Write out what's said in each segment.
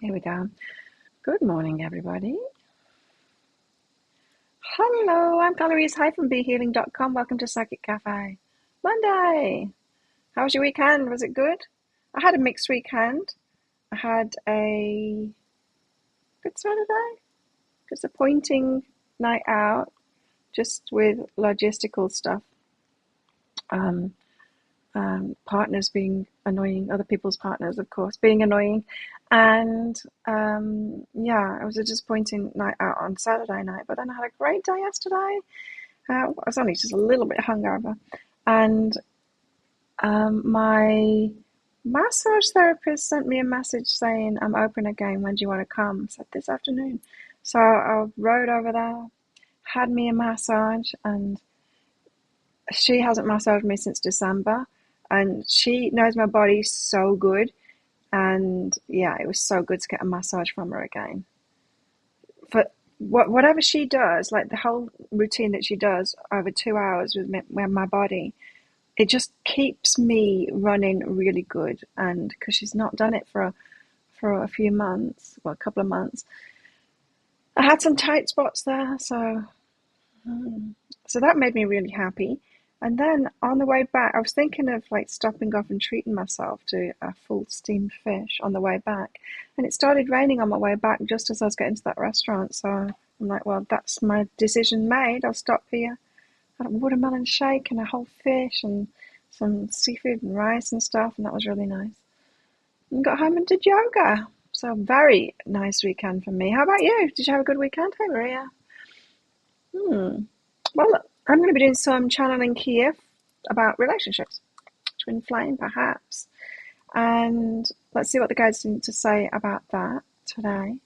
Here we go. Good morning, everybody. Hello, I'm Calories High from BeHealing.com. Welcome to Psychic Cafe. Monday. How was your weekend? Was it good? I had a mixed weekend. I had a good Saturday. Disappointing night out, just with logistical stuff. Partners being annoying, other people's partners, of course, being annoying. And yeah, it was a disappointing night out on Saturday night, but then I had a great day yesterday. I was only just a little bit hungover. And my massage therapist sent me a message saying, I'm open again. When do you want to come? I said, this afternoon. So I rode over there, had me a massage, and she hasn't massaged me since December. And she knows my body so good. And yeah, it was so good to get a massage from her again. For whatever she does, like the whole routine that she does over 2 hours with my body, it just keeps me running really good. And because she's not done it for a few months, well, a couple of months, I had some tight spots there, so that made me really happy. And then on the way back, I was thinking of like stopping off and treating myself to a full steamed fish on the way back. And it started raining on my way back just as I was getting to that restaurant. So I'm like, well, that's my decision made. I'll stop here. I had a watermelon shake and a whole fish and some seafood and rice and stuff. And that was really nice. And got home and did yoga. So very nice weekend for me. How about you? Did you have a good weekend? Hey, Maria. Well, I'm going to be doing some channeling here about relationships, twin flame perhaps, and let's see what the guides need to say about that today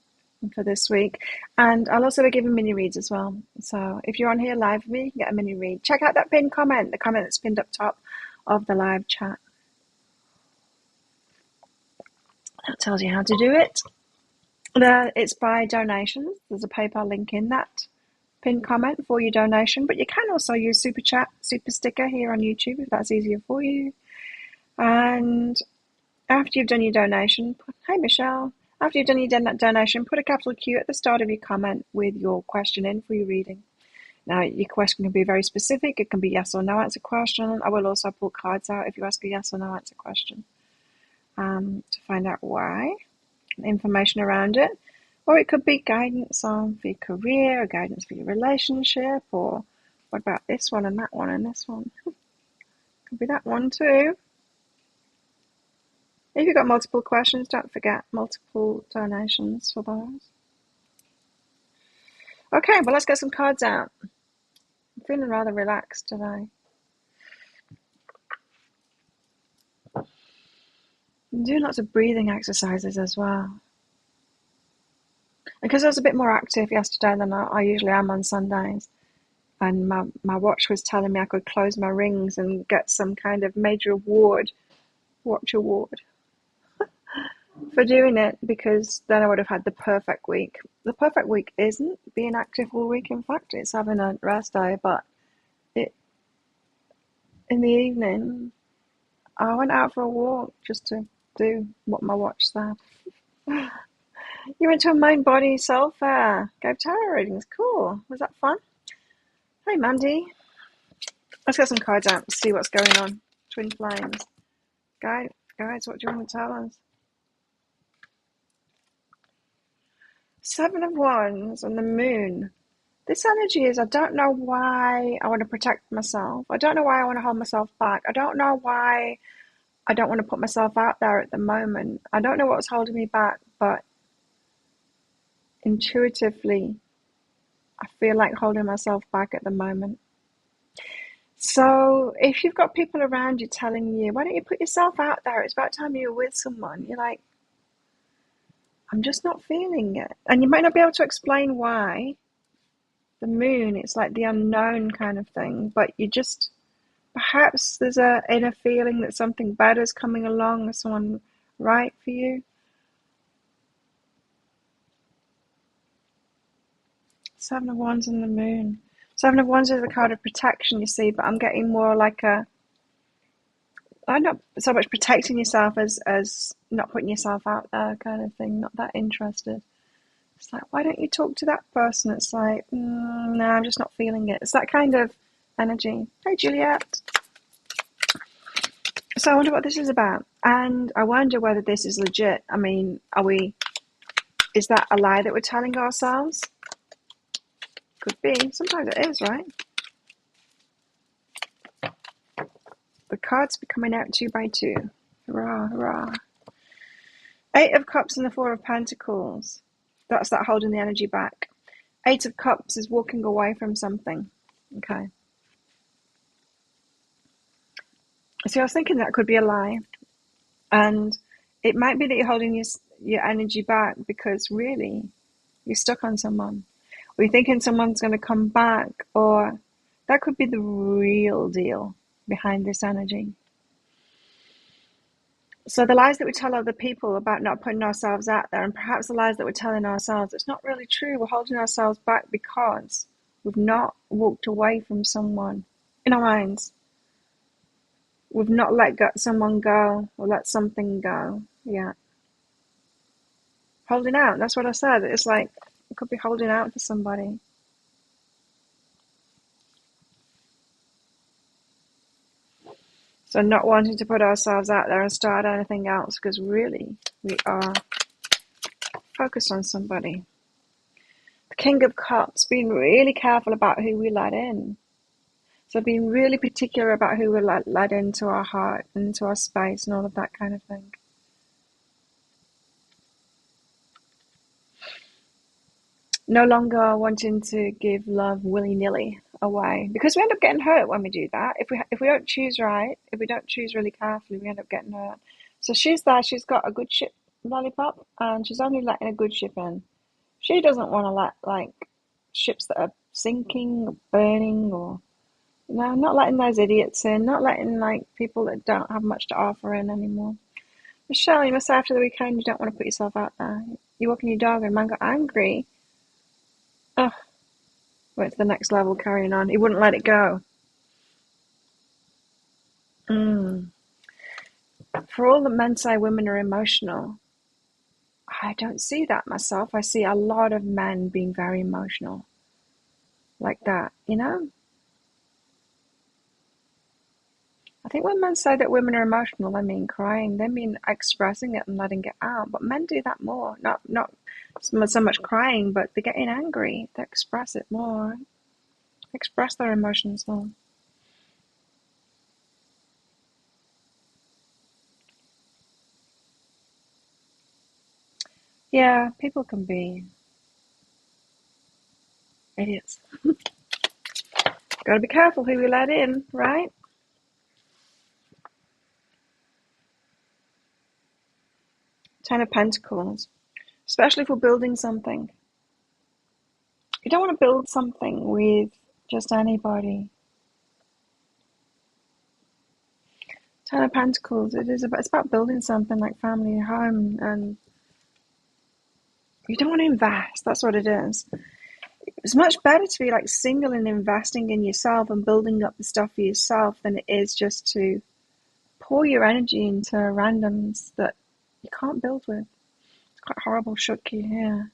and for this week. And I'll also be giving mini reads as well. So if you're on here live with me, you can get a mini read. Check out that pinned comment, the comment that's pinned up top of the live chat. That tells you how to do it. It's by donations. There's a PayPal link in that pinned comment for your donation, but you can also use super chat, super sticker here on YouTube if that's easier for you. And after you've done your donation, hey Michelle, after you've done your donation, put a capital Q at the start of your comment with your question in for your reading. Now, your question can be very specific. It can be yes or no answer question. I will also pull cards out if you ask a yes or no answer question to find out why, information around it. Or it could be guidance on for your career, or guidance for your relationship, or what about this one and that one and this one? Could be that one too. If you've got multiple questions, don't forget multiple donations for those. Okay, well, let's get some cards out. I'm feeling rather relaxed today. I'm doing lots of breathing exercises as well. Because I was a bit more active yesterday than I usually am on Sundays, and my watch was telling me I could close my rings and get some kind of major award, watch award, for doing it, because then I would have had the perfect week. The perfect week isn't being active all week. In fact, it's having a rest day, but in the evening, I went out for a walk just to do what my watch said. You went to a mind, body, soul fair. Gave tarot readings. Cool. Was that fun? Hey, Mandy. Let's get some cards out and see what's going on. Twin flames. Guys, what do you want to tell us? Seven of Wands and the Moon. This energy is, I don't know why I want to protect myself. I don't know why I want to hold myself back. I don't know why I don't want to put myself out there at the moment. I don't know what's holding me back, but intuitively, I feel like holding myself back at the moment. So if you've got people around you telling you, why don't you put yourself out there? It's about time you were with someone. You're like, I'm just not feeling it. And you might not be able to explain why. The moon, it's like the unknown kind of thing, but you just, perhaps there's a inner feeling that something better is coming along, or someone right for you. Seven of Wands and the Moon. Seven of Wands is a card of protection, you see, but I'm getting more like a not so much protecting yourself as not putting yourself out there kind of thing, not that interested. It's like, why don't you talk to that person? It's like, no, I'm just not feeling it. It's that kind of energy. Hey, Juliet. So I wonder what this is about. And I wonder whether this is legit. I mean, is that a lie that we're telling ourselves? Could be. Sometimes it is, right? The cards be coming out 2 by 2. Hurrah, hurrah. 8 of Cups and the 4 of Pentacles. That's that holding the energy back. 8 of Cups is walking away from something. Okay. So I was thinking that could be a lie. And it might be that you're holding your energy back because really you're stuck on someone. Or you're thinking someone's going to come back. Or that could be the real deal behind this energy. So the lies that we tell other people about not putting ourselves out there, and perhaps the lies that we're telling ourselves, it's not really true. We're holding ourselves back because we've not walked away from someone in our minds. We've not let someone go or let something go. Yeah. Holding out. That's what I said. It's like we could be holding out for somebody. So not wanting to put ourselves out there and start anything else because really we are focused on somebody. The King of Cups, being really careful about who we let in. So being really particular about who we let into our heart, into our space and all of that kind of thing. No longer wanting to give love willy-nilly away because we end up getting hurt when we do that. If we don't choose right, if we don't choose really carefully, we end up getting hurt. So she's there, she's got a good ship lollipop and she's only letting a good ship in. She doesn't want to let like ships that are sinking or burning or not letting those idiots in, not letting like people that don't have much to offer in anymore. Michelle, you must say after the weekend you don't want to put yourself out there. You're walking your dog and man got angry. Oh, went to the next level, carrying on. He wouldn't let it go. For all the men say women are emotional, I don't see that myself. I see a lot of men being very emotional. Like that, you know? I think when men say that women are emotional, they mean crying. They mean expressing it and letting it out. But men do that more. Not so much crying, but they're getting angry. They express it more. Express their emotions more. Yeah, people can be idiots. Gotta be careful who we let in, right? 10 of Pentacles. Especially if we're building something. You don't want to build something with just anybody. 10 of Pentacles, it's about building something like family, home, and you don't want to invest. That's what it is. It's much better to be like single and investing in yourself and building up the stuff for yourself than it is just to pour your energy into randoms that you can't build with. It's quite horrible, Shutki here.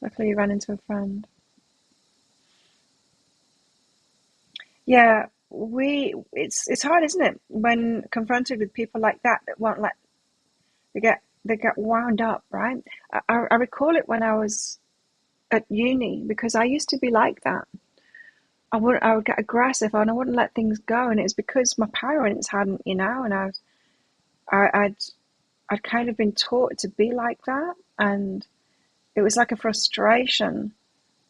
Luckily you ran into a friend. Yeah, it's hard, isn't it, when confronted with people like that won't let they get wound up, right? I recall it when I was at uni because I used to be like that. I would get aggressive and I wouldn't let things go, and it was because my parents hadn't, and I'd kind of been taught to be like that, and it was like a frustration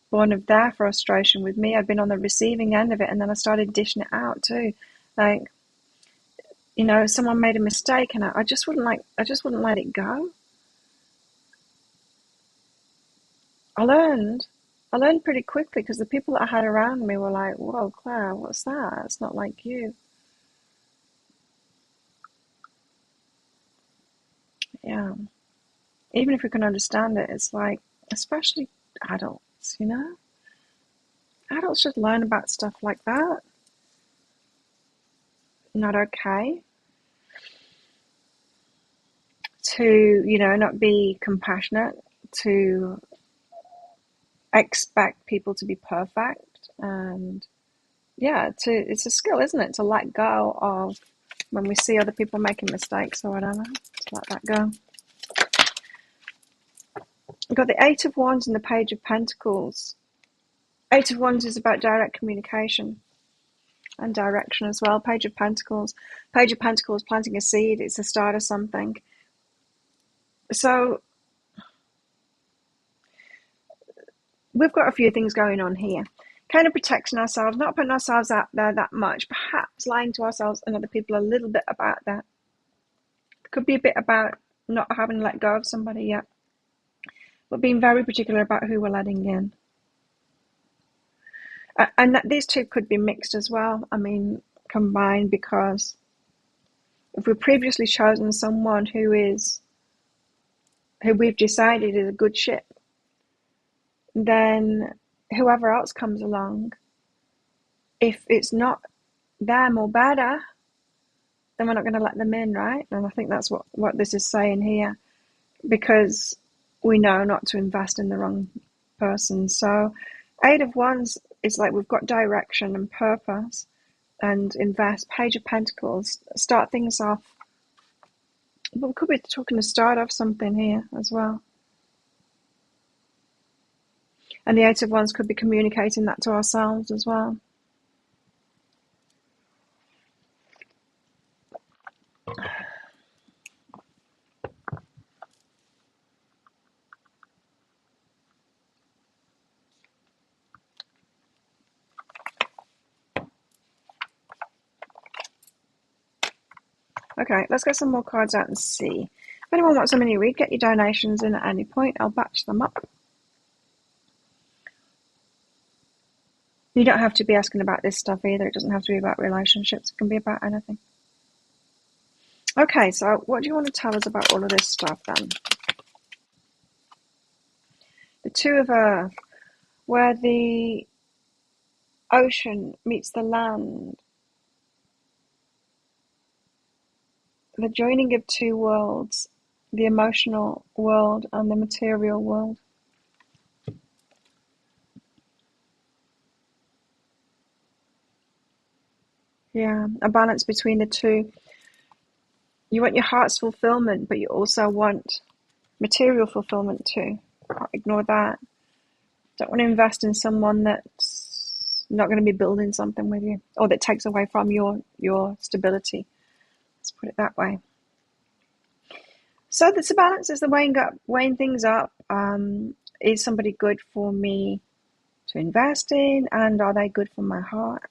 born of their frustration with me. I'd been on the receiving end of it, and then I started dishing it out too, like someone made a mistake, and I just wouldn't let it go. I learned pretty quickly because the people that I had around me were like, "Whoa, Claire, what's that? It's not like you." Yeah. Even if we can understand it, it's like, especially adults, adults adults should learn about stuff like that. Not okay to, not be compassionate, to expect people to be perfect. And yeah, it's a skill, isn't it? To let go of when we see other people making mistakes or whatever, to let that go. We've got the Eight of Wands and the Page of Pentacles. Eight of Wands is about direct communication and direction as well. Page of Pentacles. Page of Pentacles, planting a seed. It's the start of something. So we've got a few things going on here. Kind of protecting ourselves, not putting ourselves out there that much, perhaps lying to ourselves and other people a little bit about that. It could be a bit about not having let go of somebody yet, but being very particular about who we're letting in. And that these two could be mixed as well. I mean, combined, because if we've previously chosen someone who we've decided is a good ship, then whoever else comes along, if it's not them or better, then we're not going to let them in, right? And I think that's what this is saying here, because we know not to invest in the wrong person. So Eight of Wands is like we've got direction and purpose and invest. Page of Pentacles, start things off. But we could be talking to start off something here as well. And the Eight of Wands could be communicating that to ourselves as well. Okay, let's get some more cards out and see. If anyone wants a mini read, get your donations in at any point. I'll batch them up. You don't have to be asking about this stuff either. It doesn't have to be about relationships. It can be about anything. Okay, so what do you want to tell us about all of this stuff then? The Two of Earth, where the ocean meets the land. The joining of two worlds, the emotional world and the material world. Yeah, a balance between the two. You want your heart's fulfillment, but you also want material fulfillment too. Can't ignore that. Don't want to invest in someone that's not going to be building something with you, or that takes away from your stability. Let's put it that way. So that's a balance. Is the weighing things up. Is somebody good for me to invest in, and are they good for my heart?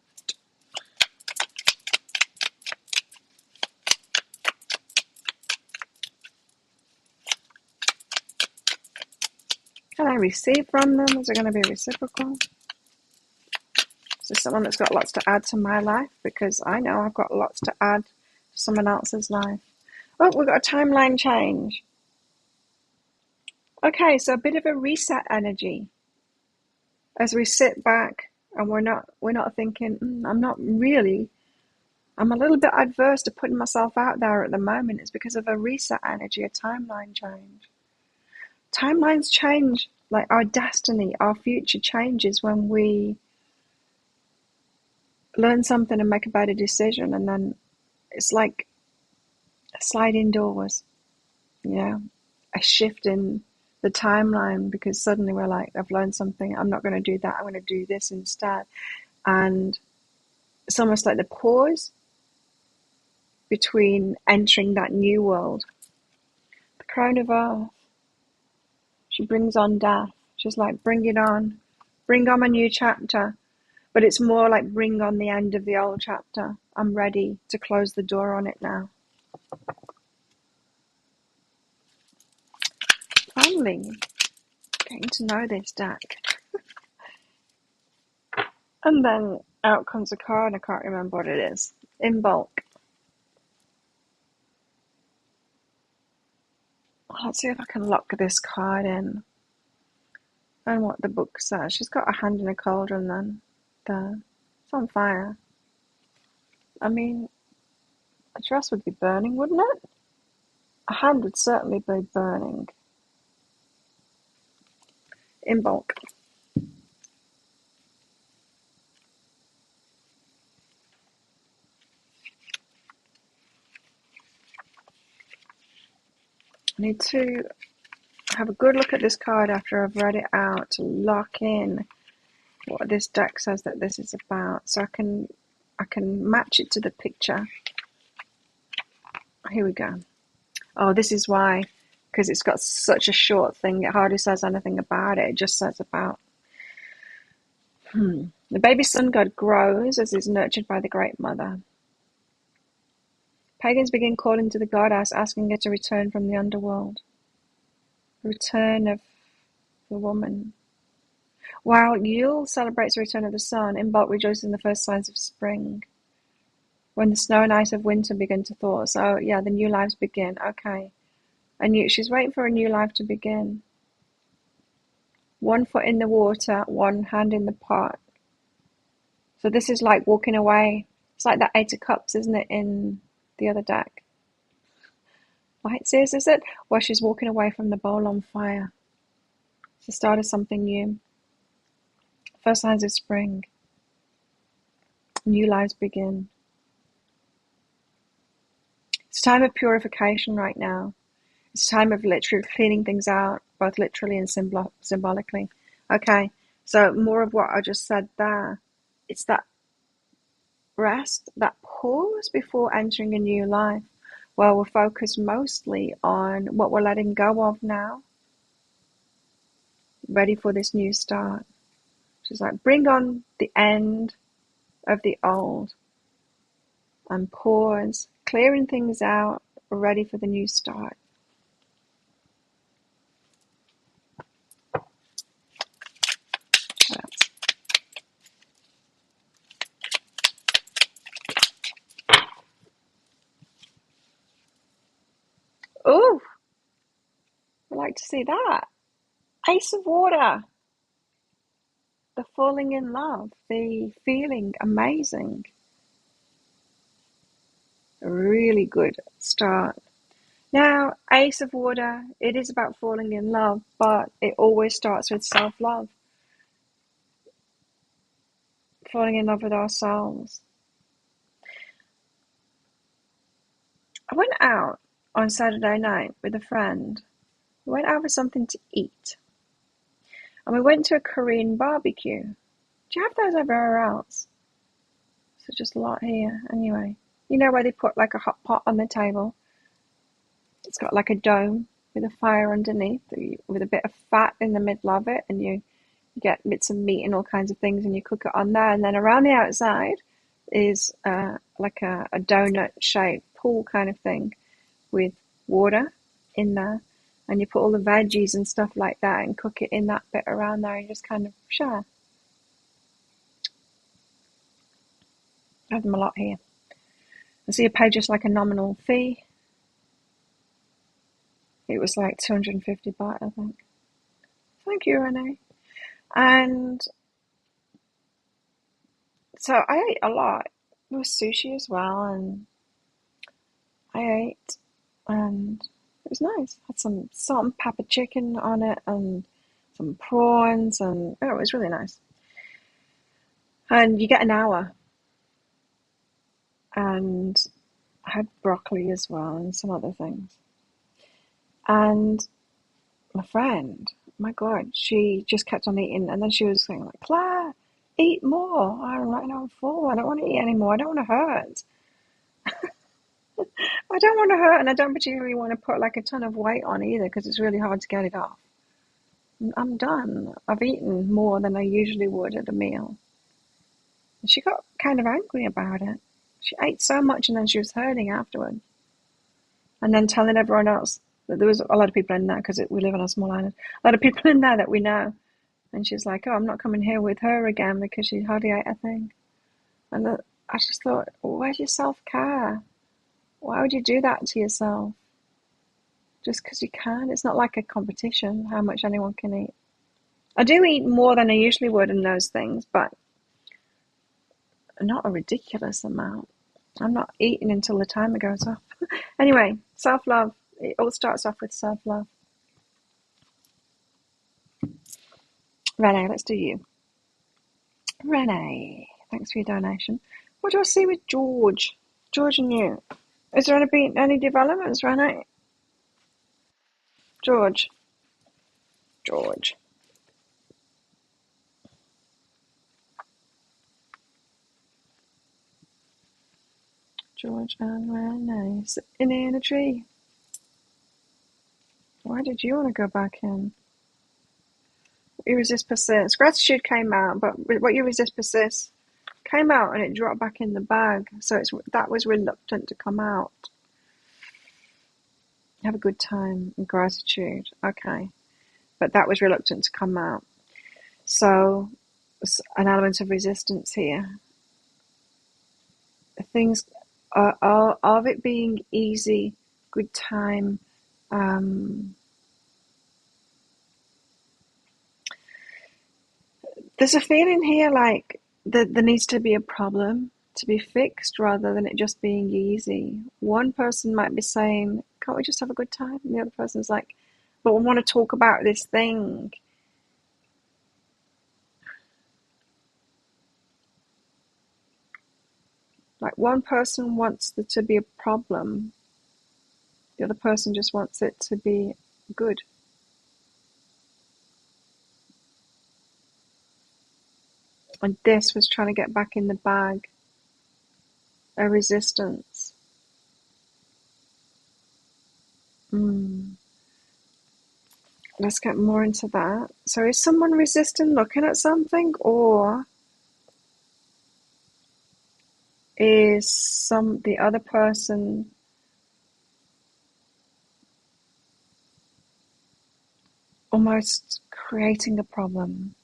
Can I receive from them? Is it going to be reciprocal? Is this someone that's got lots to add to my life? Because I know I've got lots to add to someone else's life. Oh, we've got a timeline change. Okay, so a bit of a reset energy. As we sit back and we're not thinking, I'm a little bit adverse to putting myself out there at the moment. It's because of a reset energy, a timeline change. Timelines change, like our destiny, our future changes when we learn something and make a better decision, and then it's like sliding doors, a shift in the timeline, because suddenly we're like, I've learned something, I'm not going to do that, I'm going to do this instead. And it's almost like the pause between entering that new world. The Crown of Earth, she brings on death. She's like, bring it on. Bring on a new chapter. But it's more like, bring on the end of the old chapter. I'm ready to close the door on it now. Finally, getting to know this deck. And then out comes a card, I can't remember what it is. In bulk. Let's see if I can lock this card in. And what the book says. She's got a hand in a cauldron then. there. It's on fire. I mean, a dress would be burning, wouldn't it? A hand would certainly be burning. In bulk. I need to have a good look at this card after I've read it out to lock in what this deck says that this is about, so I can match it to the picture. Here we go. Oh, this is why, because it's got such a short thing, it hardly says anything about it. It just says about the baby sun god grows as is nurtured by the Great Mother. Pagans begin calling to the goddess, asking her to return from the underworld. The return of the woman. While Yule celebrates the return of the sun, Imbolc rejoices in the first signs of spring. When the snow and ice of winter begin to thaw. So, yeah, the new lives begin. Okay. She's waiting for a new life to begin. 1 foot in the water, 1 hand in the pot. So this is like walking away. It's like that 8 of Cups, isn't it, in the other deck? Light Seers, is it? Where she's walking away from the bowl on fire. It's the start of something new. First signs of spring. New lives begin. It's a time of purification right now. It's a time of literally cleaning things out, both literally and symbolically. Okay, so more of what I just said there. It's that rest, that pause before entering a new life, where we're focused mostly on what we're letting go of now, ready for this new start. She's like, bring on the end of the old and pause, clearing things out, ready for the new start. What else? Oh, I'd like to see that. Ace of Water. The falling in love, the feeling amazing. A really good start. Now, Ace of Water, it is about falling in love, but it always starts with self-love. Falling in love with ourselves. I went out on Saturday night with a friend. We went out for something to eat. And we went to a Korean barbecue. Do you have those everywhere else? So just a lot here. Anyway, you know where they put like a hot pot on the table? It's got like a dome with a fire underneath, with a bit of fat in the middle of it, and you get bits of meat and all kinds of things, and you cook it on there. And then around the outside is like a donut-shaped pool kind of thing with water in there. And you put all the veggies and stuff like that and cook it in that bit around there and just kind of share. I have them a lot here. And so you pay just like a nominal fee. It was like 250 baht, I think. Thank you, Renee. And so I ate a lot. There was sushi as well, and I ate, and it was nice. Had some salt and pepper chicken on it, and some prawns, and it was really nice. And you get an hour. And I had broccoli as well, and some other things. And my friend, my God, she just kept on eating, and then she was saying like, Claire, eat more. I'm like, no, I'm full. I don't want to eat anymore. I don't want to hurt. I don't want to hurt, and I don't particularly want to put like a ton of weight on either, because it's really hard to get it off. I'm done. I've eaten more than I usually would at a meal. And she got kind of angry about it. She ate so much, and then she was hurting afterwards. And then telling everyone else that there was a lot of people in there, because we live on a small island, a lot of people in there that we know. And she's like, oh, I'm not coming here with her again because she hardly ate a thing. And I just thought, where's your self-care? Why would you do that to yourself? Just because you can. It's not like a competition, how much anyone can eat. I do eat more than I usually would in those things, but Not a ridiculous amount. I'm not eating until the timer goes off. Anyway, self-love. It all starts off with self-love. Renee, let's do you. Renee, thanks for your donation. What do I see with George? George and you. Is there any developments, Renee? George. George. George and Renee sitting in a tree. Why did you want to go back in? You resist persists. Gratitude came out, but what you resist persists came out and it dropped back in the bag. So that was reluctant to come out. Have a good time and gratitude. Okay. But that was reluctant to come out. So an element of resistance here. Things are of it being easy, good time. There's a feeling here like that there needs to be a problem to be fixed rather than it just being easy. One person might be saying, can't we just have a good time? And the other person's like, but we want to talk about this thing. Like one person wants there to be a problem. The other person just wants it to be good. And this was trying to get back in the bag. A resistance. Let's get more into that. So is someone resisting looking at something, or is the other person almost creating a problem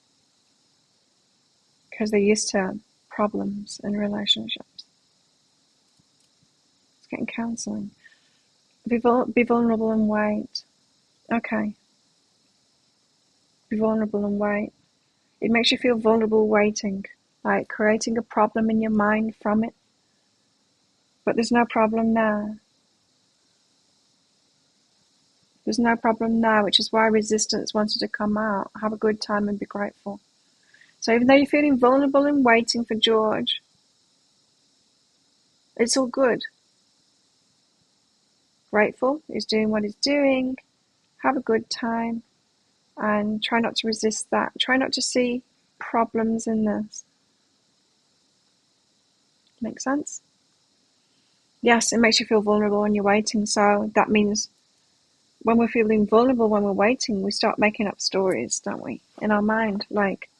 because they're used to problems in relationships? It's getting counseling. Be vulnerable and wait. Okay. Be vulnerable and wait. It makes you feel vulnerable waiting, like creating a problem in your mind from it. But there's no problem now. There's no problem now, which is why resistance wanted to come out. Have a good time and be grateful. So even though you're feeling vulnerable and waiting for George, it's all good. Grateful, he's doing what he's doing. Have a good time and try not to resist that. Try not to see problems in this. Make sense? Yes, it makes you feel vulnerable when you're waiting. So that means when we're feeling vulnerable, when we're waiting, we start making up stories, don't we? In our mind, like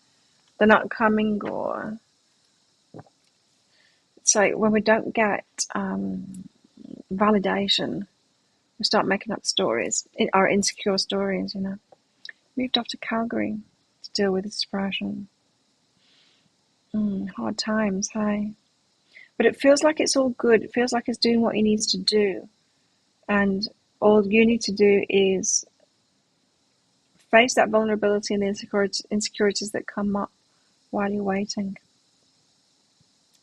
they're not coming, or it's like when we don't get validation, we start making up stories, our insecure stories, you know. Moved off to Calgary to deal with this depression. Hard times, hey. But it feels like it's all good. It feels like it's doing what he needs to do. And all you need to do is face that vulnerability and the insecurities that come up while you're waiting.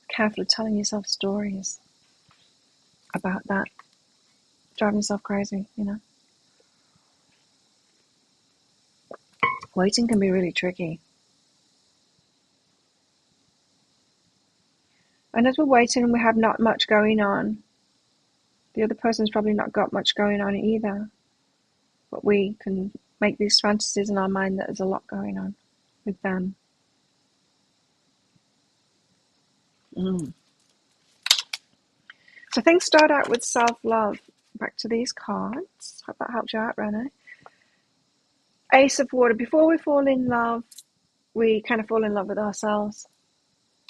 Careful of telling yourself stories about that. Driving yourself crazy, you know. Waiting can be really tricky. And as we're waiting and we have not much going on, the other person's probably not got much going on either. But we can make these fantasies in our mind that there's a lot going on with them. So things start out with self-love. Back to these cards. Hope that helped you out, Renee. Ace of Water. Before we fall in love, we kind of fall in love with ourselves.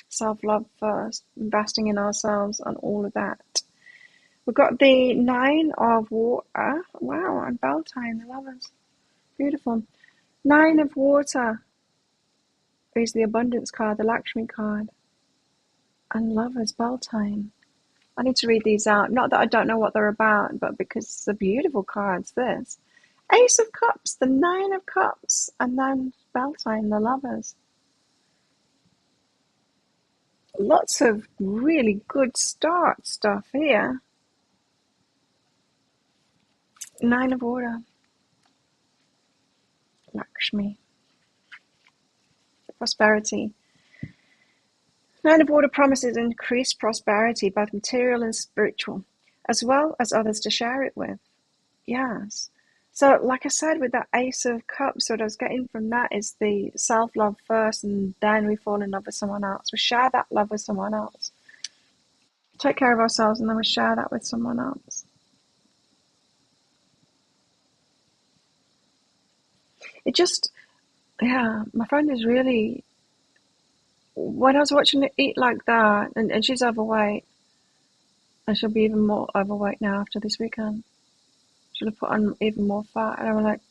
Self-love first, investing in ourselves and all of that. We've got the Nine of Water. Wow, and Beltane, the Lovers. Beautiful. Nine of Water is the Abundance card, the Lakshmi card. And Lovers, Beltane. I need to read these out. Not that I don't know what they're about, but because they're beautiful cards, this. Ace of Cups, the Nine of Cups, and then Beltane, the Lovers. Lots of really good start stuff here. Nine of Water, Lakshmi, prosperity. Nine of Water promises increased prosperity, both material and spiritual, as well as others to share it with. Yes. So, like I said, with that Ace of Cups, what I was getting from that is the self-love first, and then we fall in love with someone else. We share that love with someone else. Take care of ourselves, and then we share that with someone else. It just, yeah, my friend is really, when I was watching her eat like that, and she's overweight, and she'll be even more overweight now after this weekend. She'll have put on even more fat. And I'm like,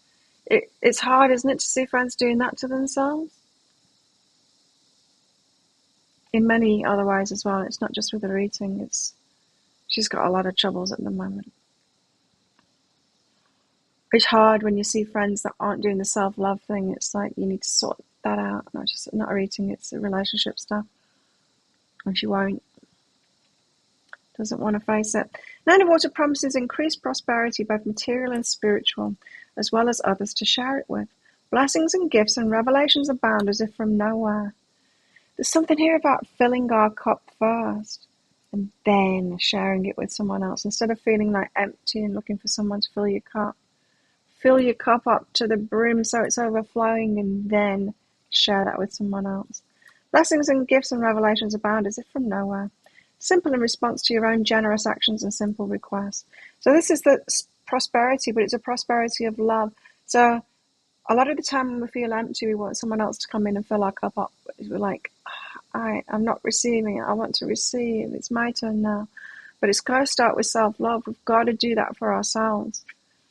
it's hard, isn't it, to see friends doing that to themselves? In many other ways as well. It's not just with her eating. She's got a lot of troubles at the moment. It's hard when you see friends that aren't doing the self-love thing. It's like you need to sort that out. Not her eating, it's the relationship stuff. And she won't. Doesn't want to face it. Nine of Water promises increased prosperity, both material and spiritual, as well as others to share it with. Blessings and gifts and revelations abound as if from nowhere. There's something here about filling our cup first and then sharing it with someone else, instead of feeling like empty and looking for someone to fill your cup. Fill your cup up to the brim so it's overflowing, and then share that with someone else. Blessings and gifts and revelations abound as if from nowhere. Simple in response to your own generous actions and simple requests. So this is the prosperity, but it's a prosperity of love. So a lot of the time when we feel empty, we want someone else to come in and fill our cup up. We're like, I'm not receiving it. I want to receive. It's my turn now. But it's got to start with self-love. We've got to do that for ourselves.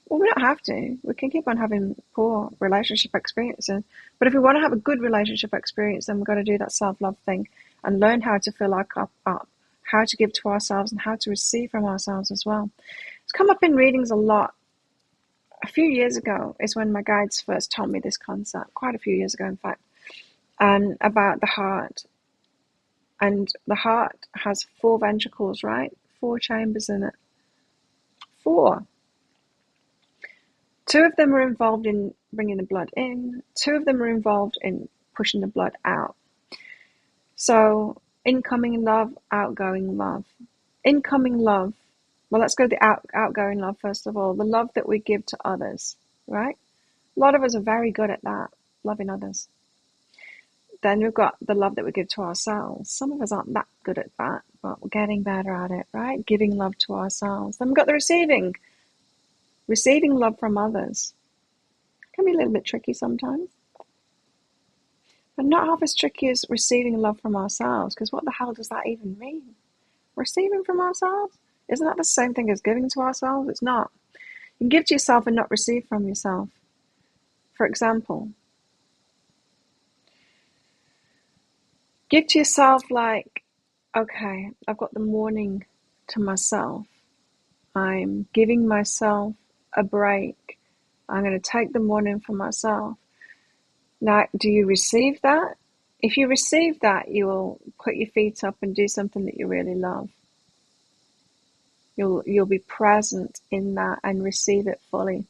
Well, we don't have to. We can keep on having poor relationship experiences. But if we want to have a good relationship experience, then we've got to do that self-love thing and learn how to fill our cup up, how to give to ourselves, and how to receive from ourselves as well. It's come up in readings a lot. A few years ago is when my guides first taught me this concept, quite a few years ago, in fact, about the heart. And the heart has 4 ventricles, right? 4 chambers in it. 4. 2 of them are involved in bringing the blood in. 2 of them are involved in pushing the blood out. So incoming love, outgoing love. Incoming love. Well, let's go to the outgoing love first of all. The love that we give to others, right? A lot of us are very good at that, loving others. Then we've got the love that we give to ourselves. Some of us aren't that good at that, but we're getting better at it, right? Giving love to ourselves. Then we've got the receiving. Receiving love from others. Can be a little bit tricky sometimes. But not half as tricky as receiving love from ourselves, because what the hell does that even mean? Receiving from ourselves? Isn't that the same thing as giving to ourselves? It's not. You can give to yourself and not receive from yourself. For example, give to yourself like, okay, I've got the morning to myself. I'm giving myself a break. I'm going to take the morning for myself. Now, do you receive that? If you receive that, you will put your feet up and do something that you really love. You'll be present in that and receive it fully.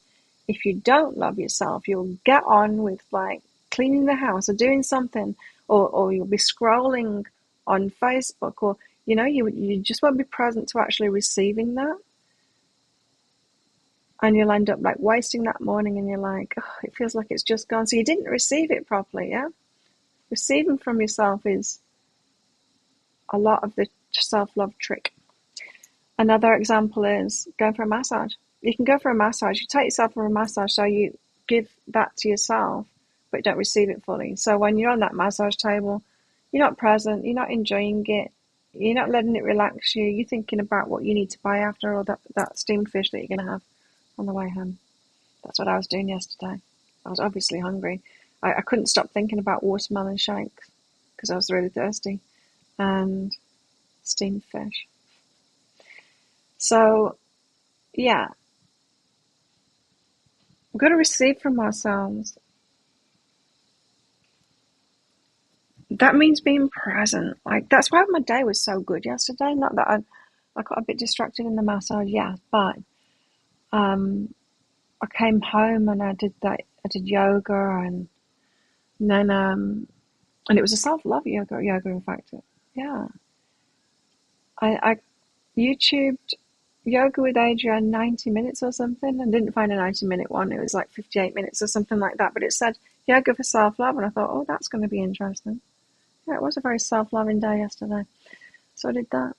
If you don't love yourself, you'll get on with like cleaning the house or doing something, or you'll be scrolling on Facebook, or you just won't be present to actually receiving that. And you'll end up like wasting that morning, and you're like, oh, it feels like it's just gone. So you didn't receive it properly, yeah? Receiving from yourself is a lot of the self-love trick. Another example is going for a massage. You can go for a massage. You take yourself for a massage, so you give that to yourself, but you don't receive it fully. So when you're on that massage table, you're not present, you're not enjoying it, you're not letting it relax you, you're thinking about what you need to buy after, or that steamed fish that you're going to have on the way home. That's what I was doing yesterday. I was obviously hungry. I couldn't stop thinking about watermelon shakes because I was really thirsty, and steamed fish. So, yeah, we've got to receive from ourselves. that means being present. Like, that's why my day was so good yesterday. Not that I got a bit distracted in the massage, yeah, but um, I came home and I did I did yoga and then and it was a self-love yoga in fact. Yeah. I YouTubed yoga with Adrienne 90 minutes or something and didn't find a 90-minute one. It was like 58 minutes or something like that, but it said yoga for self-love and I thought, oh, that's going to be interesting. Yeah, it was a very self-loving day yesterday. So I did that.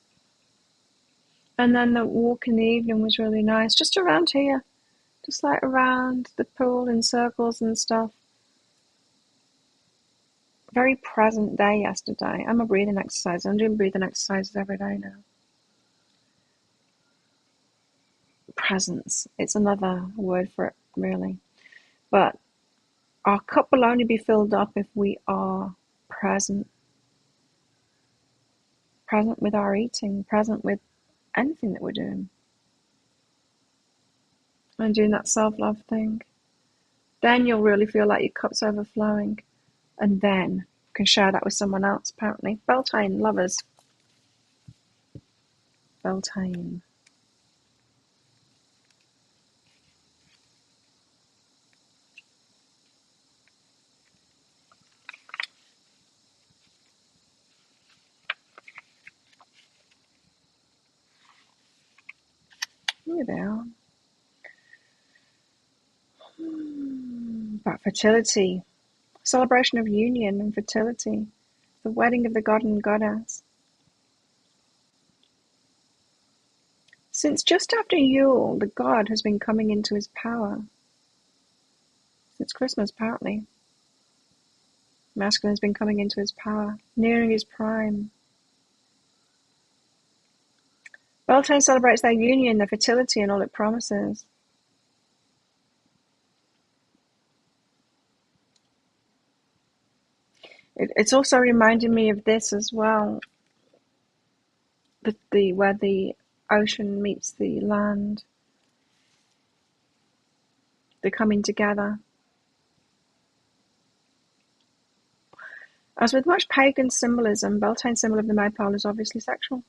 And then the walk in the evening was really nice, just around here, just like around the pool in circles and stuff. Very present day yesterday. I'm a breathing exercise. I'm doing breathing exercises every day now. Presence. It's another word for it, really. But our cup will only be filled up if we are present. Present with our eating, present with anything that we're doing. And doing that self-love thing. Then you'll really feel like your cup's overflowing. And then you can share that with someone else, apparently. Beltane, lovers. Beltane. Here they are. About fertility. Celebration of union and fertility. The wedding of the god and goddess. Since just after Yule, the god has been coming into his power. Since Christmas, apparently. Masculine has been coming into his power, nearing his prime. Beltane celebrates their union, their fertility, and all it promises. It's also reminding me of this as well, where the ocean meets the land. They're coming together. As with much pagan symbolism, Beltane's symbol of the maypole is obviously sexual.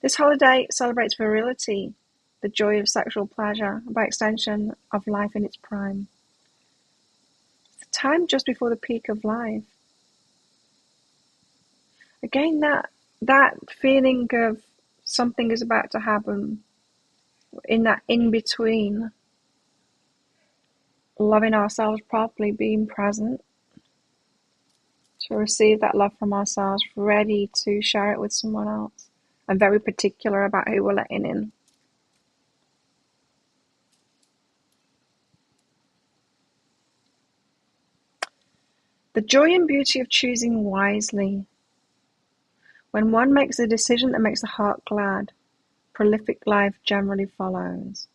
This holiday celebrates virility, the joy of sexual pleasure, and by extension of life in its prime. It's the time just before the peak of life. Again, that feeling of something is about to happen, in that in-between, loving ourselves properly, being present to receive that love from ourselves, ready to share it with someone else. I'm very particular about who we're letting in. The joy and beauty of choosing wisely. When one makes a decision that makes the heart glad, prolific life generally follows.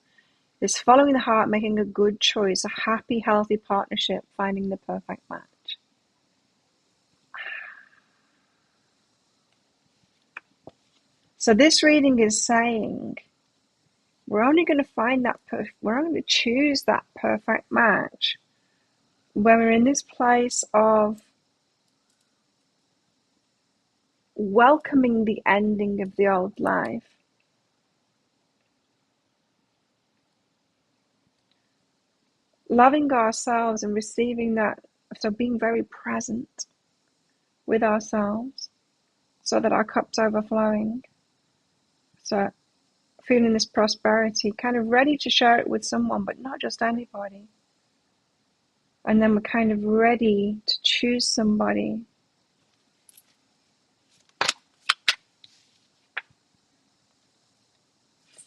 It's following the heart, making a good choice, a happy, healthy partnership, finding the perfect match. So this reading is saying we're only going to find that we're only going to choose that perfect match when we're in this place of welcoming the ending of the old life. Loving ourselves and receiving that, so being very present with ourselves so that our cup's overflowing. So feeling this prosperity, kind of ready to share it with someone, but not just anybody. And then we're kind of ready to choose somebody.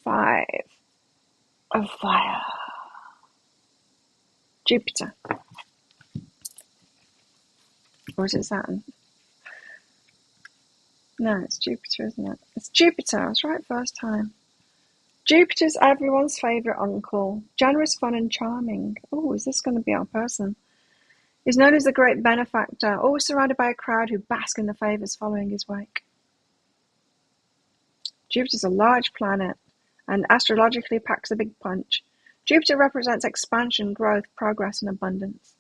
Five of fire. Jupiter. Or is it Saturn? No, it's Jupiter, isn't it? It's Jupiter. I was right first time. Jupiter's everyone's favourite uncle. Generous, fun and charming. Oh, is this going to be our person? He's known as the great benefactor, always surrounded by a crowd who bask in the favours following his wake. Jupiter's a large planet and astrologically packs a big punch. Jupiter represents expansion, growth, progress and abundance.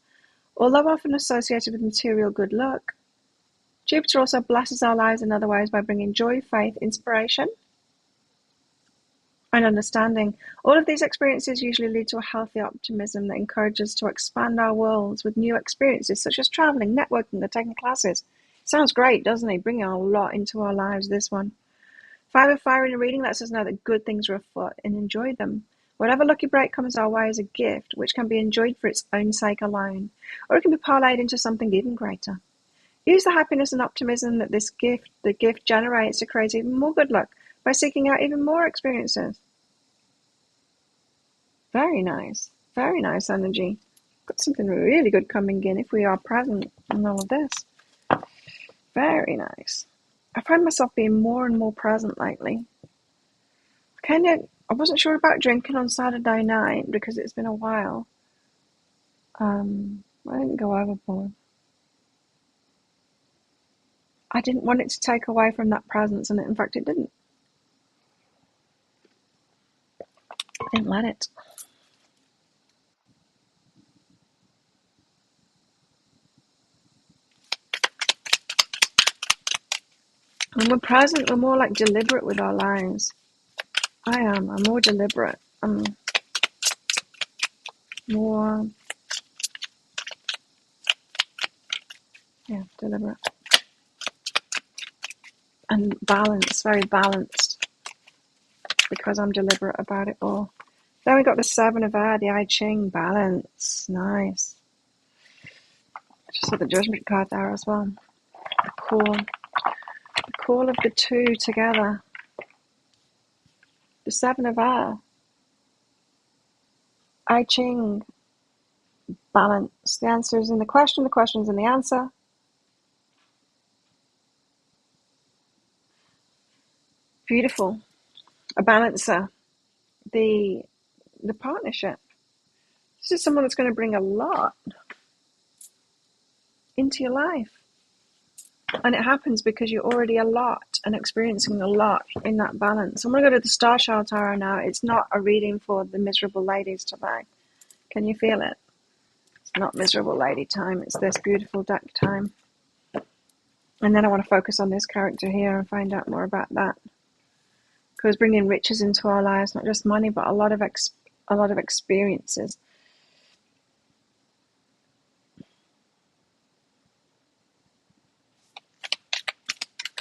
Although often associated with material good luck, Jupiter also blesses our lives in other ways by bringing joy, faith, inspiration, and understanding. All of these experiences usually lead to a healthy optimism that encourages us to expand our worlds with new experiences, such as traveling, networking, or taking classes. Sounds great, doesn't it? Bringing a lot into our lives, this one. Five of Fire in a reading lets us know that good things are afoot and enjoy them. Whatever lucky break comes our way is a gift, which can be enjoyed for its own sake alone, or it can be parlayed into something even greater. Use the happiness and optimism that the gift generates to create even more good luck by seeking out even more experiences. Very nice energy. Got something really good coming in if we are present in all of this. Very nice. I find myself being more and more present lately. I wasn't sure about drinking on Saturday night because it's been a while. I didn't go overboard. I didn't want it to take away from that presence, and in fact it didn't. I didn't let it. When we're present, we're more like deliberate with our lives. I am. I'm more deliberate. I'm more, deliberate. And balanced, very balanced. Because I'm deliberate about it all. Then we got the Seven of Air, the I Ching, balance. Nice. I just saw the Judgment card there as well. The call of the two together. The Seven of Air. I Ching, balance. The answer is in the question's in the answer. Beautiful. A balancer. The partnership. This is someone that's going to bring a lot into your life. And it happens because you're already a lot and experiencing a lot in that balance. I'm going to go to the Starchild Tarot now. It's not a reading for the miserable ladies today. Can you feel it? It's not miserable lady time. It's this beautiful deck time. And then I want to focus on this character here and find out more about that. Because bringing riches into our lives, not just money, but a lot of experiences.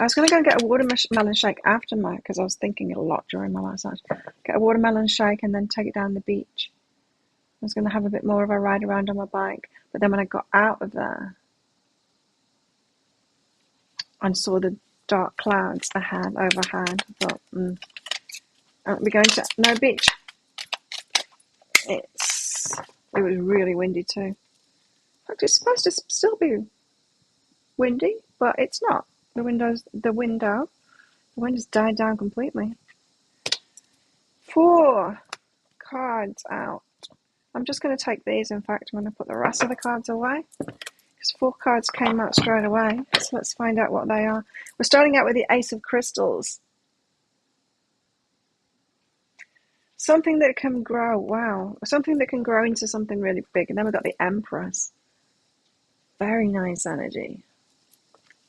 I was going to go and get a watermelon shake after because I was thinking a lot during my massage. Get a watermelon shake and then take it down the beach. I was going to have a bit more of a ride around on my bike. But then when I got out of there and saw the dark clouds overhead, I thought, we're going to no beach. It was really windy too. In fact, it's supposed to still be windy, but it's not. The wind has died down completely. 4 cards out. I'm just going to take these. In fact, I'm going to put the rest of the cards away because 4 cards came out straight away. So let's find out what they are. We're starting out with the Ace of Crystals. Something that can grow. Wow. Something that can grow into something really big. And then we've got the Empress. Very nice energy.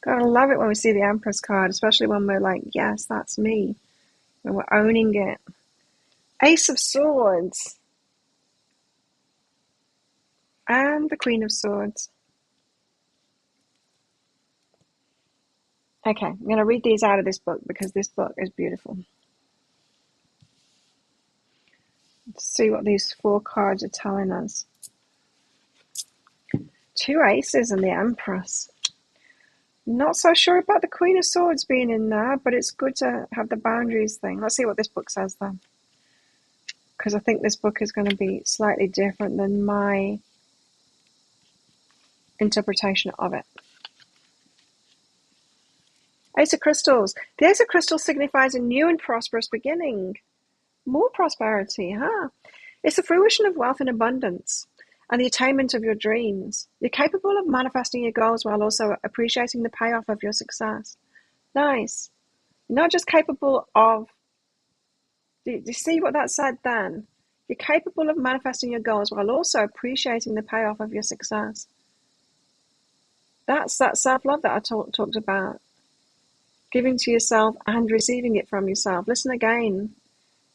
God, I love it when we see the Empress card, especially when we're like, yes, that's me. When we're owning it. Ace of Swords. And the Queen of Swords. Okay, I'm going to read these out of this book because this book is beautiful. Let's see what these 4 cards are telling us. 2 aces and the Empress. Not so sure about the Queen of Swords being in there, but it's good to have the boundaries thing. Let's see what this book says then. Because I think this book is going to be slightly different than my interpretation of it. Ace of Crystals. The Ace of Crystals signifies a new and prosperous beginning. More prosperity, huh? It's the fruition of wealth and abundance and the attainment of your dreams. You're capable of manifesting your goals while also appreciating the payoff of your success. Nice. You're not just capable of... Do you see what that said then? You're capable of manifesting your goals while also appreciating the payoff of your success. That's that self-love that I talked about. Giving to yourself and receiving it from yourself. Listen again.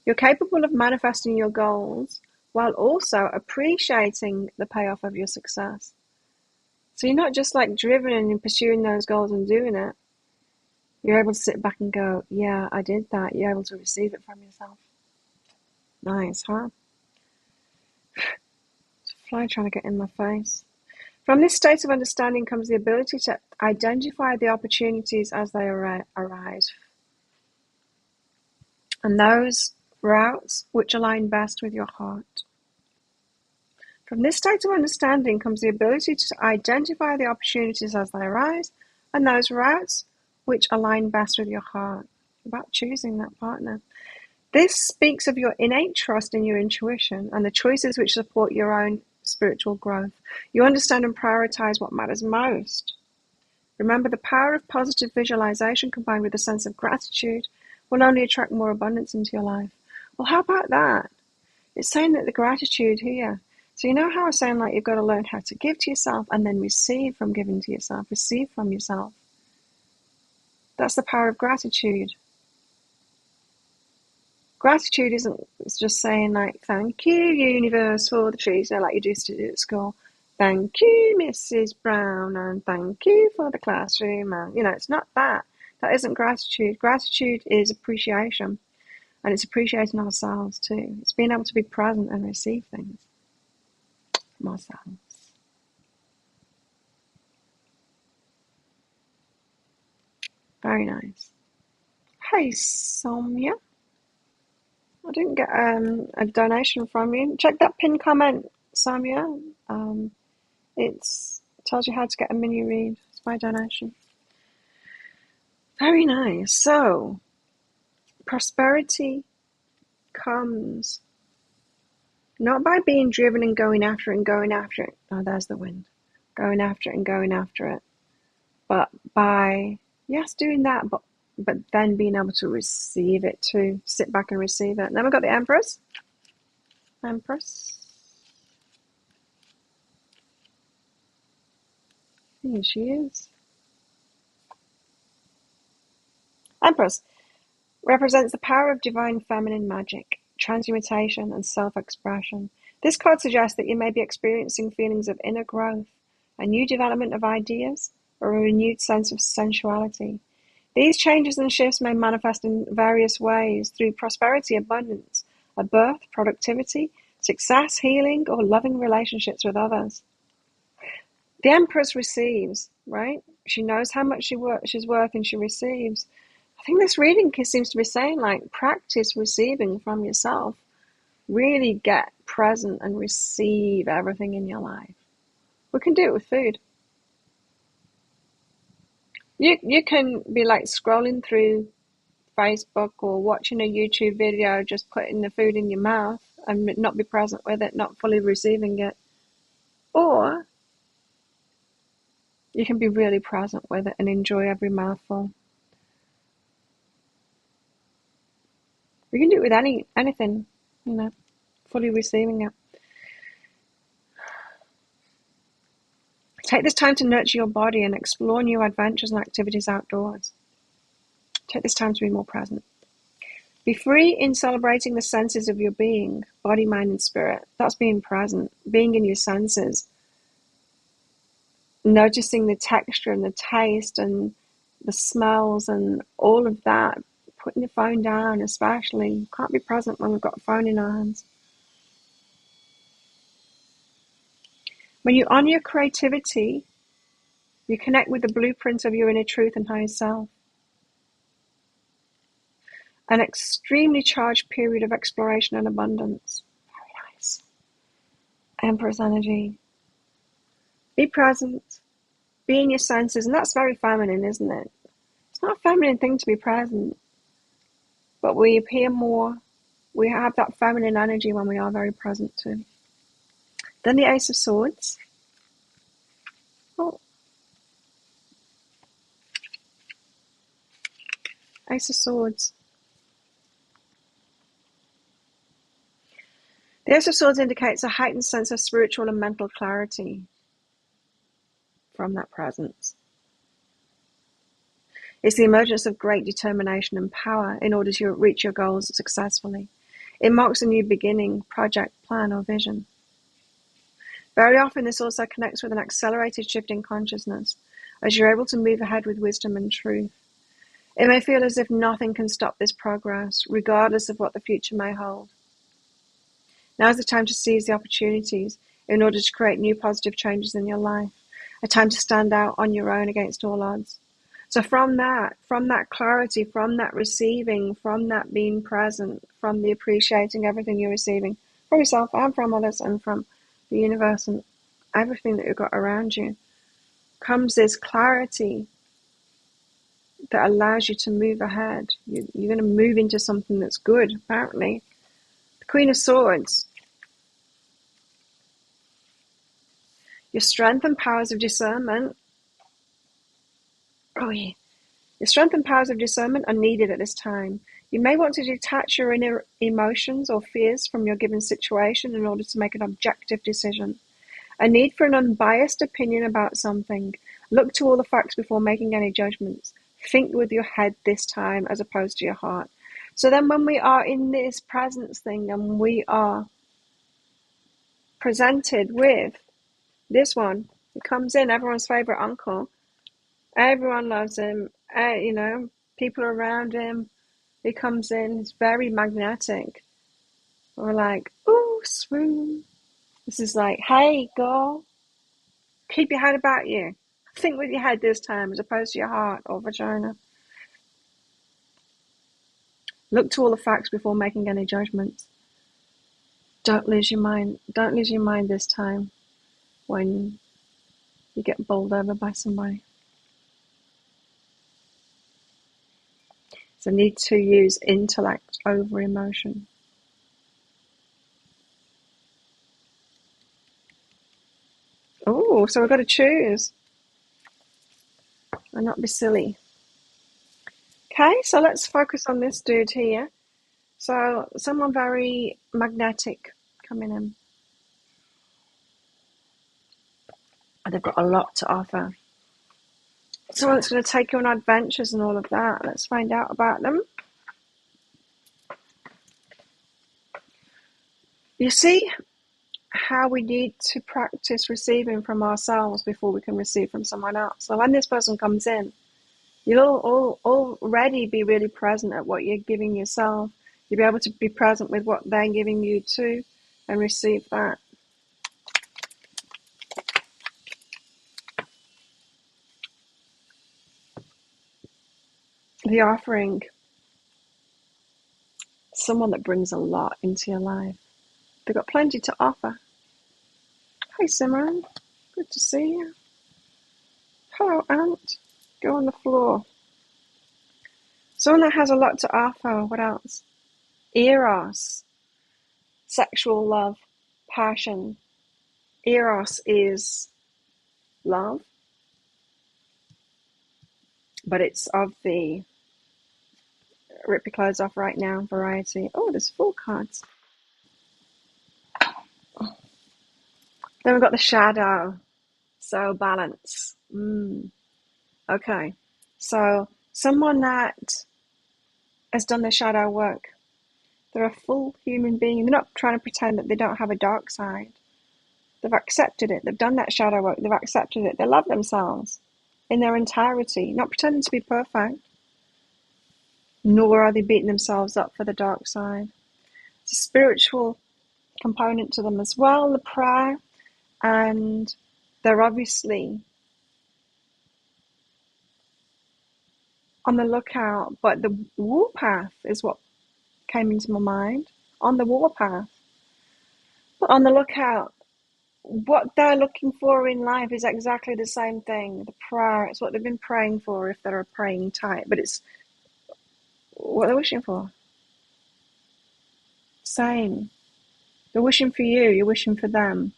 You're capable of manifesting your goals while also appreciating the payoff of your success. So you're not just like driven and pursuing those goals and doing it. You're able to sit back and go, yeah, I did that. You're able to receive it from yourself. Nice, huh? It's a fly trying to get in my face. From this state of understanding comes the ability to identify the opportunities as they arise, and those routes which align best with your heart. From this state of understanding comes the ability to identify the opportunities as they arise, and those routes which align best with your heart. About choosing that partner. This speaks of your innate trust in your intuition and the choices which support your own spiritual growth. You understand and prioritize what matters most. Remember, the power of positive visualization combined with a sense of gratitude will only attract more abundance into your life. Well, how about that? It's saying that the gratitude here. So you know how I was saying like you've got to learn how to give to yourself and then receive from giving to yourself, receive from yourself. That's the power of gratitude. Gratitude isn't just saying like, thank you, universe, for the trees, like you used to do at school. Thank you, Mrs. Brown, and thank you for the classroom. And, it's not that. That isn't gratitude. Gratitude is appreciation. And it's appreciating ourselves too. It's being able to be present and receive things from ourselves. Very nice. Hey, Sonia. I didn't get a donation from you. Check that pinned comment, Sonia. It tells you how to get a mini read. It's my donation. Very nice. So, prosperity comes not by being driven and going after it and going after it. Oh, there's the wind. Going after it and going after it. But by, yes, doing that, but then being able to receive it too. Sit back and receive it. And then we've got the Empress. Empress. Here she is. Empress represents the power of divine feminine magic, transmutation, and self-expression. This card suggests that you may be experiencing feelings of inner growth, a new development of ideas, or a renewed sense of sensuality. These changes and shifts may manifest in various ways through prosperity, abundance, a birth, productivity, success, healing, or loving relationships with others. The Empress receives, right? She knows how much she's worth and she receives. I think this reading seems to be saying, like, practice receiving from yourself. Really get present and receive everything in your life. We can do it with food. You can be like scrolling through Facebook or watching a YouTube video, just putting the food in your mouth and not be present with it, not fully receiving it. Or you can be really present with it and enjoy every mouthful. You can do it with anything, fully receiving it. Take this time to nurture your body and explore new adventures and activities outdoors. Take this time to be more present. Be free in celebrating the senses of your being, body, mind, and spirit. That's being present, being in your senses, noticing the texture and the taste and the smells and all of that. Putting the phone down, especially. You can't be present when we've got a phone in our hands. When you honor your creativity, you connect with the blueprint of your inner truth and higher self. An extremely charged period of exploration and abundance. Very nice. Empress energy. Be present. Be in your senses. And that's very feminine, isn't it? It's not a feminine thing to be present. But we appear more. We have that feminine energy when we are very present too. Then the Ace of Swords. Oh. Ace of Swords. The Ace of Swords indicates a heightened sense of spiritual and mental clarity. from that presence. It's the emergence of great determination and power in order to reach your goals successfully. It marks a new beginning, project, plan, or vision. Very often, this also connects with an accelerated shift in consciousness, as you're able to move ahead with wisdom and truth. It may feel as if nothing can stop this progress, regardless of what the future may hold. Now is the time to seize the opportunities in order to create new positive changes in your life, a time to stand out on your own against all odds. So from that clarity, from that receiving, from that being present, from the appreciating everything you're receiving from yourself and from others and from the universe and everything that you've got around you, comes this clarity that allows you to move ahead. You're going to move into something that's good, apparently. The Queen of Swords. Your strength and powers of discernment. Oh, yeah. Your strength and powers of discernment are needed at this time. You may want to detach your inner emotions or fears from your given situation in order to make an objective decision. A need for an unbiased opinion about something. Look to all the facts before making any judgments. Think with your head this time as opposed to your heart. So then when we are in this presence thing and we are presented with this one, it comes in, everyone's favorite uncle. Everyone loves him. People around him. He comes in. He's very magnetic. We're like, ooh, swoon. This is like, hey, girl, keep your head about you. Think with your head this time as opposed to your heart or vagina. Look to all the facts before making any judgments. Don't lose your mind. Don't lose your mind this time when you get bowled over by somebody. It's a need to use intellect over emotion. Oh, so we've got to choose and not be silly. Okay, so let's focus on this dude here. So someone very magnetic coming in. And they've got a lot to offer. Someone that's going to take you on adventures and all of that. Let's find out about them. You see how we need to practice receiving from ourselves before we can receive from someone else. So when this person comes in, you'll already be really present at what you're giving yourself. You'll be able to be present with what they're giving you too and receive that. The offering, someone that brings a lot into your life. They've got plenty to offer. Hi, Simran. Good to see you. Hello, Aunt. Go on the floor. Someone that has a lot to offer. What else? Eros. Sexual love. Passion. Eros is love. But it's of the rip your clothes off right now variety. Oh, there's 4 cards. Then we've got the shadow. So balance. Okay. So someone that has done the shadow work. They're a full human being. They're not trying to pretend that they don't have a dark side. They've accepted it. They've done that shadow work. They've accepted it. They love themselves in their entirety, not pretending to be perfect. Nor are they beating themselves up for the dark side. It's a spiritual component to them as well, the prayer. And they're obviously on the lookout. But the warpath is what came into my mind. On the warpath. But on the lookout. What they're looking for in life is exactly the same thing. The prayer, it's what they've been praying for if they're a praying type. But it's what they're wishing for. Same. They're wishing for you, you're wishing for them.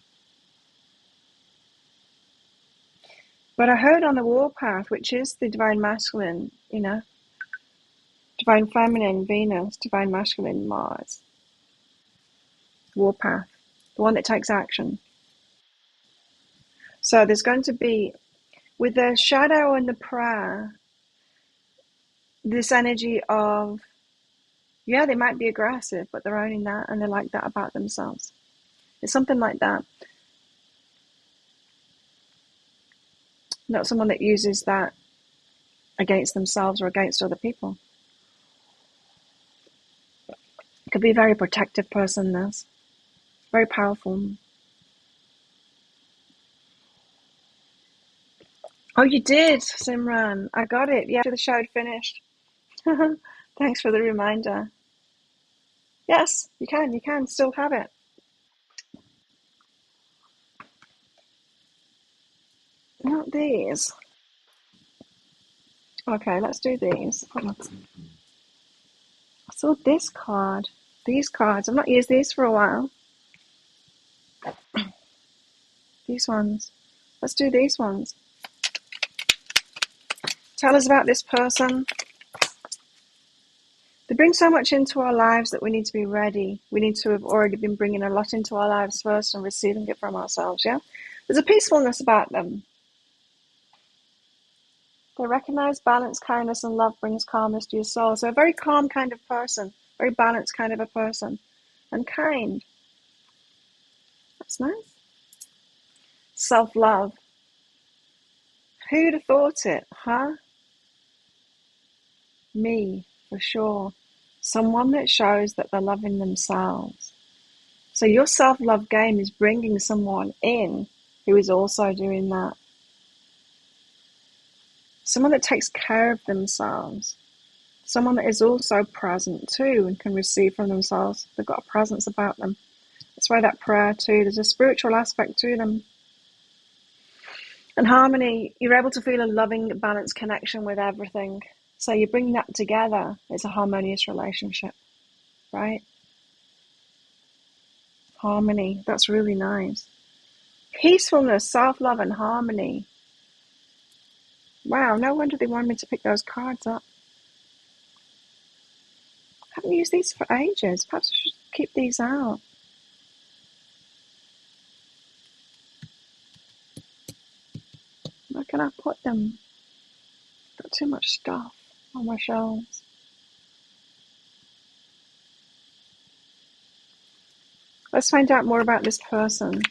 But I heard on the warpath, which is the divine masculine, divine feminine, Venus, divine masculine, Mars. Warpath, the one that takes action. So there's going to be With the shadow and the prayer, this energy of, yeah, they might be aggressive, but they're owning that and they're like that about themselves. It's something like that. Not someone that uses that against themselves or against other people. It could be a very protective person, this. Very powerful. Oh, you did, Simran. I got it. Yeah, after the show had finished. Thanks for the reminder. Yes, you can still have it. Not these. Okay, let's do these. Hold on. I saw this card. These cards. I've not used these for a while. These ones. Let's do these ones. Tell us about this person. They bring so much into our lives that we need to be ready. We need to have already been bringing a lot into our lives first and receiving it from ourselves, yeah? There's a peacefulness about them. They recognize balance, kindness, and love brings calmness to your soul. So a very calm kind of person, very balanced kind of a person, and kind. That's nice. Self-love. Who'd have thought it, huh? Me, for sure. Someone that shows that they're loving themselves. So your self-love game is bringing someone in who is also doing that. Someone that takes care of themselves. Someone that is also present too and can receive from themselves. They've got a presence about them. That's why that prayer too, there's a spiritual aspect to them. And harmony, you're able to feel a loving, balanced connection with everything. So you bring that together, it's a harmonious relationship, right? Harmony, that's really nice. Peacefulness, self-love, and harmony. Wow, no wonder they wanted me to pick those cards up. I haven't used these for ages. Perhaps I should keep these out. Where can I put them? Got too much stuff on my shelves. Let's find out more about this person.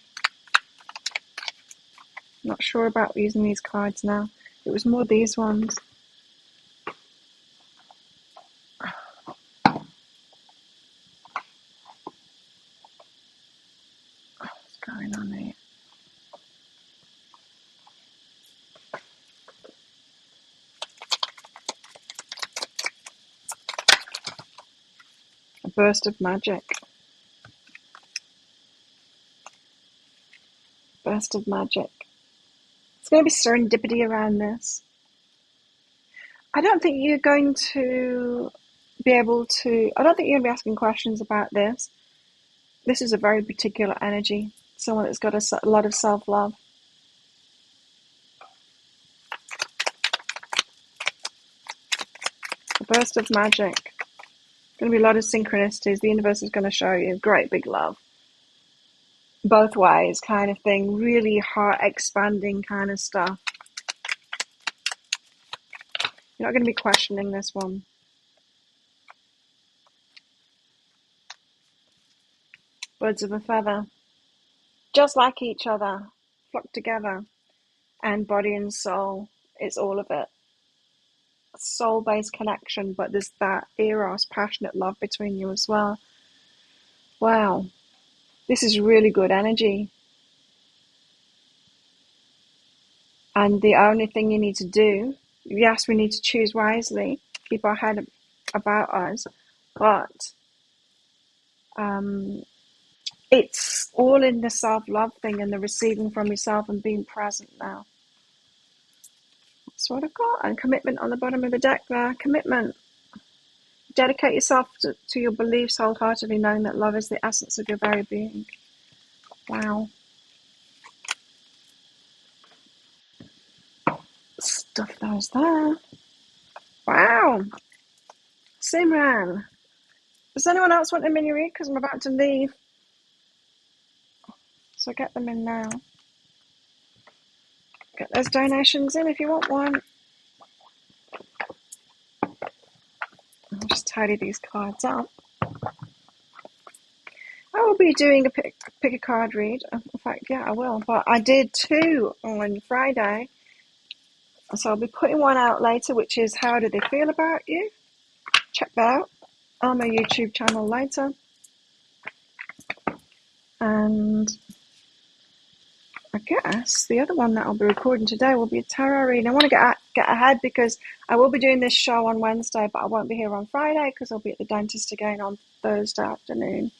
Not sure about using these cards now. It was more these ones. What's going on here? A burst of magic. Burst of magic. It's going to be serendipity around this. I don't think you're going to be able to... I don't think you're going to be asking questions about this. This is a very particular energy. Someone that's got a lot of self-love. A burst of magic. Going to be a lot of synchronicities. The universe is going to show you great big love. Both ways kind of thing. Really heart expanding kind of stuff. You're not going to be questioning this one. Birds of a feather. Just like each other. Flock together. And body and soul. It's all of it. Soul-based connection, but there's that eros, passionate love between you as well. Wow. This is really good energy. And the only thing you need to do, yes, we need to choose wisely, keep our head about us, but it's all in the self-love thing and the receiving from yourself and being present now. That's what I've got. And commitment on the bottom of the deck there. Commitment. Dedicate yourself to your beliefs wholeheartedly, knowing that love is the essence of your very being. Wow. Stuff those there. Wow. Simran. Does anyone else want a mini read? Because I'm about to leave. So get them in now. Get those donations in if you want one. I'll just tidy these cards up. I will be doing a pick a card read. In fact, yeah, I will. But I did 2 on Friday. So I'll be putting one out later, which is How Do They Feel About You? Check that out on my YouTube channel later. And I guess the other one that I'll be recording today will be a tarot reading. I want to get ahead because I will be doing this show on Wednesday, but I won't be here on Friday because I'll be at the dentist again on Thursday afternoon.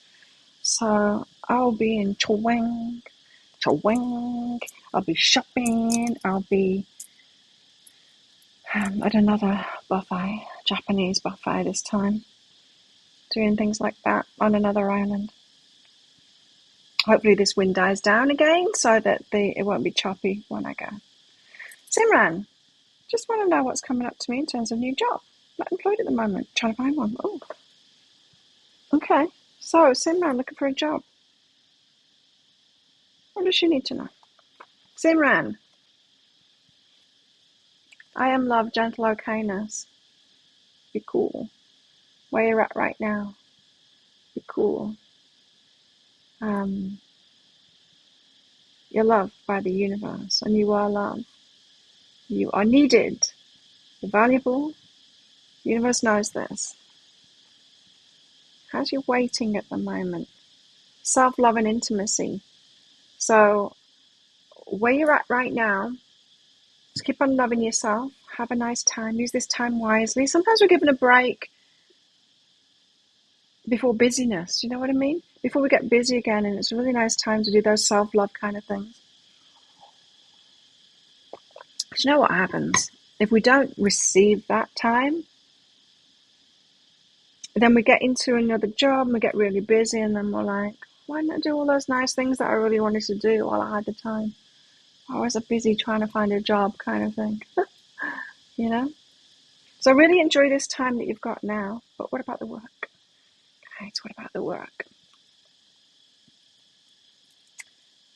So I'll be in Chwang. I'll be shopping. I'll be at another buffet, Japanese buffet this time, doing things like that on another island. Hopefully this wind dies down again so that it won't be choppy when I go. Simran, just want to know what's coming up to me in terms of new job. Not employed at the moment, trying to find one. Oh, okay. So Simran looking for a job. What does she need to know? Simran, I am love, gentle okayness. Be cool. Where you're at right now. Be cool. You're loved by the universe, and you are loved. You are needed. You're valuable. The universe knows this. How's your waiting at the moment? Self-love and intimacy. So where you're at right now, just keep on loving yourself. Have a nice time. Use this time wisely. Sometimes we're given a break before busyness. Do you know what I mean? Before we get busy again, and it's a really nice time to do those self-love kind of things. Because you know what happens? If we don't receive that time, then we get into another job and we get really busy, and then we're like, why not do all those nice things that I really wanted to do while I had the time? I was busy trying to find a job kind of thing, you know? So really enjoy this time that you've got now, but what about the work? Okay, so what about the work?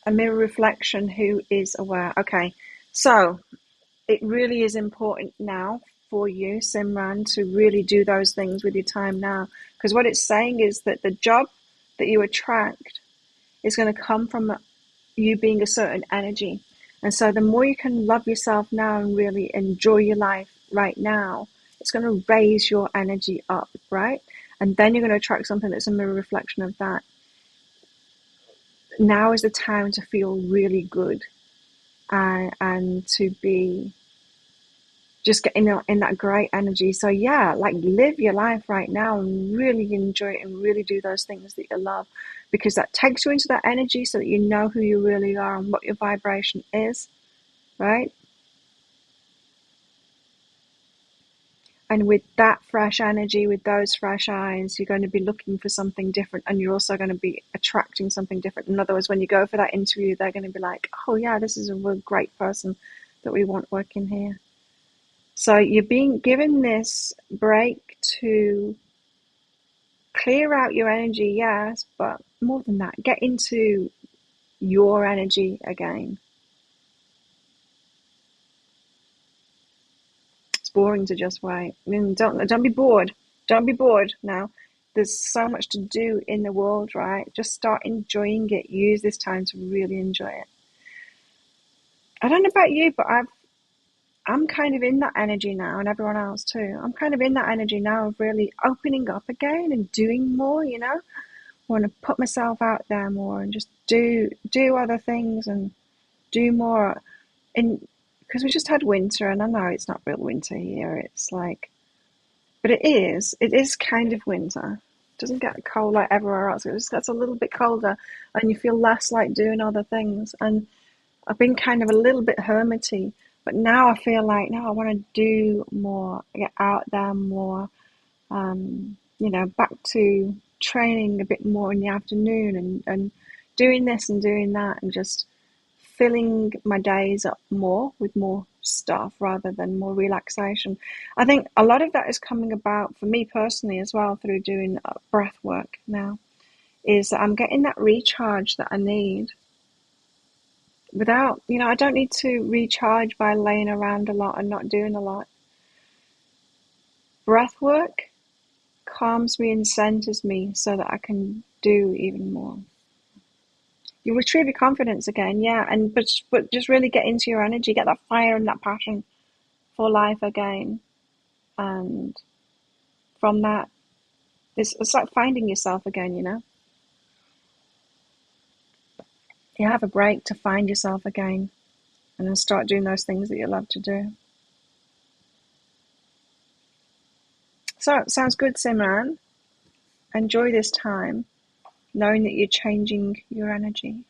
A mirror reflection, who is aware? Okay, so it really is important now for you, Simran, to really do those things with your time now. Because what it's saying is that the job that you attract is going to come from you being a certain energy. And so the more you can love yourself now and really enjoy your life right now, it's going to raise your energy up, right? And then you're going to attract something that's a mirror reflection of that. Now is the time to feel really good and to be just getting in that great energy. So yeah, like live your life right now and really enjoy it and really do those things that you love, because that takes you into that energy so that you know who you really are and what your vibration is, right? And with that fresh energy, with those fresh eyes, you're going to be looking for something different, and you're also going to be attracting something different. In other words, when you go for that interview, they're going to be like, oh yeah, this is a real great person that we want working here. So you're being given this break to clear out your energy, yes, but more than that, get into your energy again. It's boring to just wait. I mean, don't be bored. Don't be bored now. There's so much to do in the world, right? Just start enjoying it. Use this time to really enjoy it. I don't know about you, but I'm kind of in that energy now, and everyone else too. I'm kind of in that energy now of really opening up again and doing more, you know? I want to put myself out there more and just do other things and do more. And because we just had winter, and I know it's not real winter here. It's like, but it is kind of winter. It doesn't get cold like everywhere else. It just gets a little bit colder, and you feel less like doing other things. And I've been kind of a little bit hermity, but now I feel like now I want to do more, get out there more. Back to training a bit more in the afternoon and doing this and doing that and just filling my days up more with more stuff rather than more relaxation. I think a lot of that is coming about for me personally as well through doing breath work now, is that I'm getting that recharge that I need. without, I don't need to recharge by laying around a lot and not doing a lot. Breath work calms me and centers me so that I can do even more. You retrieve your confidence again, yeah, and but just really get into your energy, get that fire and that passion for life again, and from that, it's like finding yourself again. You have a break to find yourself again, and then start doing those things that you love to do. So it sounds good, Simran. Enjoy this time, knowing that you're changing your energy,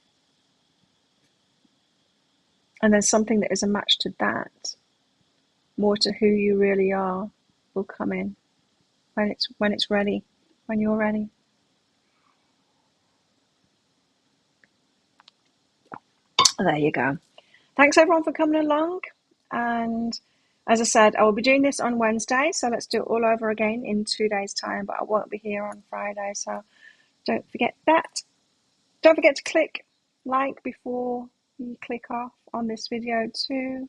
and then something that is a match to that, more to who you really are, will come in when it's ready, when you're ready. There you go. Thanks everyone for coming along. And as I said, I will be doing this on Wednesday, so let's do it all over again in 2 days' time, but I won't be here on Friday, so don't forget that. Don't forget to click like before you click off on this video too.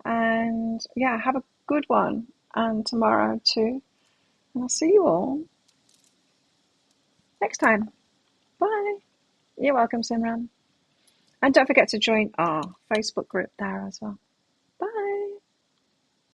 And yeah, have a good one, and tomorrow too. And I'll see you all next time. Bye. You're welcome, Simran. And don't forget to join our Facebook group there as well.